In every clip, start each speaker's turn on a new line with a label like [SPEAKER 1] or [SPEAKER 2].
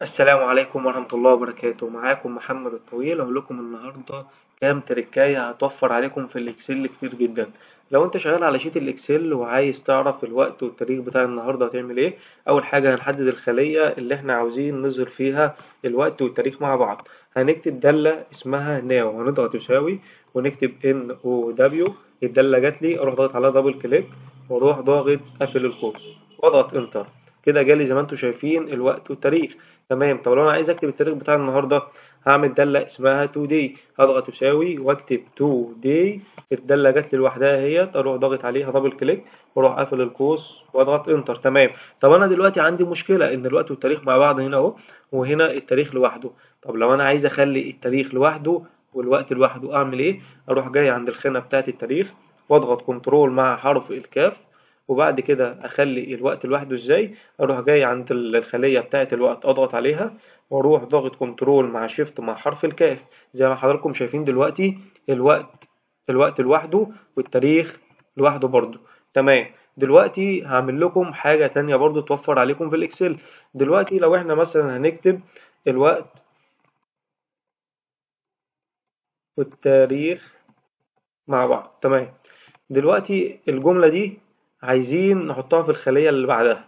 [SPEAKER 1] السلام عليكم ورحمة الله وبركاته. معاكم محمد الطويل. أقول لكم النهاردة كام تركاية هتوفر عليكم في الإكسل كتير جدا. لو أنت شغال على شيت الإكسل وعايز تعرف الوقت والتاريخ بتاع النهاردة هتعمل إيه؟ أول حاجة هنحدد الخلية اللي إحنا عاوزين نظهر فيها الوقت والتاريخ مع بعض. هنكتب دالة اسمها ناو، هنضغط يساوي ونكتب NOW. الدالة جاتلي أروح ضاغط عليها دبل كليك وأروح ضاغط قافل القوس وأضغط إنتر. كده جالي زي ما انتم شايفين الوقت والتاريخ. تمام. طب لو انا عايز اكتب التاريخ بتاع النهارده هعمل دالة اسمها today، هضغط يساوي واكتب today. الدالة جات لي لوحدها اهيت، اروح ضاغط عليها دبل كليك واروح قافل القوس واضغط انتر. تمام. طب انا دلوقتي عندي مشكلة ان الوقت والتاريخ مع بعض هنا اهو، وهنا التاريخ لوحده. طب لو انا عايز اخلي التاريخ لوحده والوقت لوحده اعمل ايه؟ اروح جاي عند الخانة بتاعة التاريخ واضغط كنترول مع حرف الكاف، وبعد كده اخلي الوقت لوحده ازاي؟ اروح جاي عند الخلية بتاعة الوقت اضغط عليها واروح ضاغط كنترول مع شيفت مع حرف الكاف. زي ما حضراتكم شايفين دلوقتي الوقت لوحده والتاريخ لوحده برضو. تمام. دلوقتي هعمل لكم حاجة تانية برضو توفر عليكم في الاكسل. دلوقتي لو احنا مثلا هنكتب الوقت والتاريخ مع بعض. تمام. دلوقتي الجملة دي عايزين نحطها في الخلية اللي بعدها.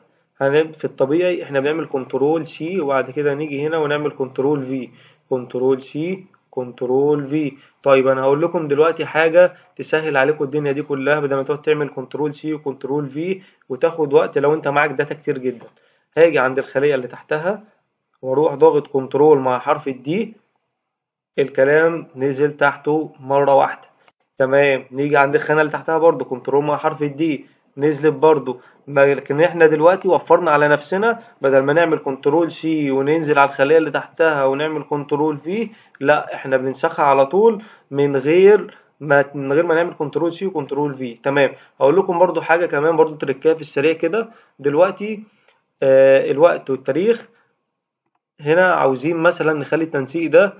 [SPEAKER 1] في الطبيعي احنا بنعمل كنترول سي وبعد كده نيجي هنا ونعمل كنترول في، كنترول سي، كنترول في. طيب انا هقول لكم دلوقتي حاجة تسهل عليكم الدنيا دي كلها، بدل ما تقعد تعمل كنترول سي وكنترول في وتاخد وقت لو انت معاك داتا كتير جدا. هاجي عند الخلية اللي تحتها واروح ضاغط كنترول مع حرف الدي، الكلام نزل تحته مرة واحدة. تمام. نيجي عند الخانة اللي تحتها برضو كنترول مع حرف الدي، نزلت برضو. لكن احنا دلوقتي وفرنا على نفسنا، بدل ما نعمل كنترول سي وننزل على الخلية اللي تحتها ونعمل كنترول في، لا احنا بننسخها على طول من غير ما نعمل كنترول سي وكنترول في. تمام. هقول لكم برضو حاجة كمان برضو تركية في السريع كده. دلوقتي الوقت والتاريخ هنا عاوزين مثلا نخلي التنسيق ده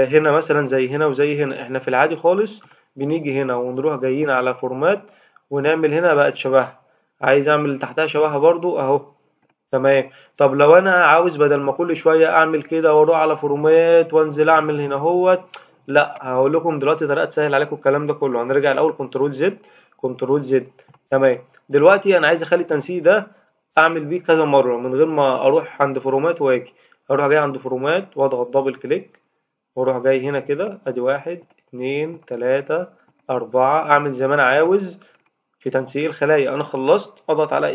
[SPEAKER 1] هنا مثلا زي هنا وزي هنا. احنا في العادي خالص بنيجي هنا ونروح جايين على فورمات ونعمل هنا بقت شبهها. عايز اعمل اللي تحتها شبهها برضو اهو. تمام. طب لو انا عاوز بدل ما كل شوية اعمل كده واروح على فورمات وانزل اعمل هنا اهوت، لا هقول لكم دلوقتي طريقة تسهل عليكم الكلام ده كله. هنرجع الاول كنترول زد، كنترول زد. تمام. دلوقتي انا عايز اخلي التنسيق ده اعمل بيه كذا مرة من غير ما اروح عند فورمات واجي. اروح جاي عند فورمات واضغط دبل كليك واروح جاي هنا كده ادي 1 2 3 4، اعمل زي ما انا عاوز في تنسيق الخلايا. انا خلصت اضغط على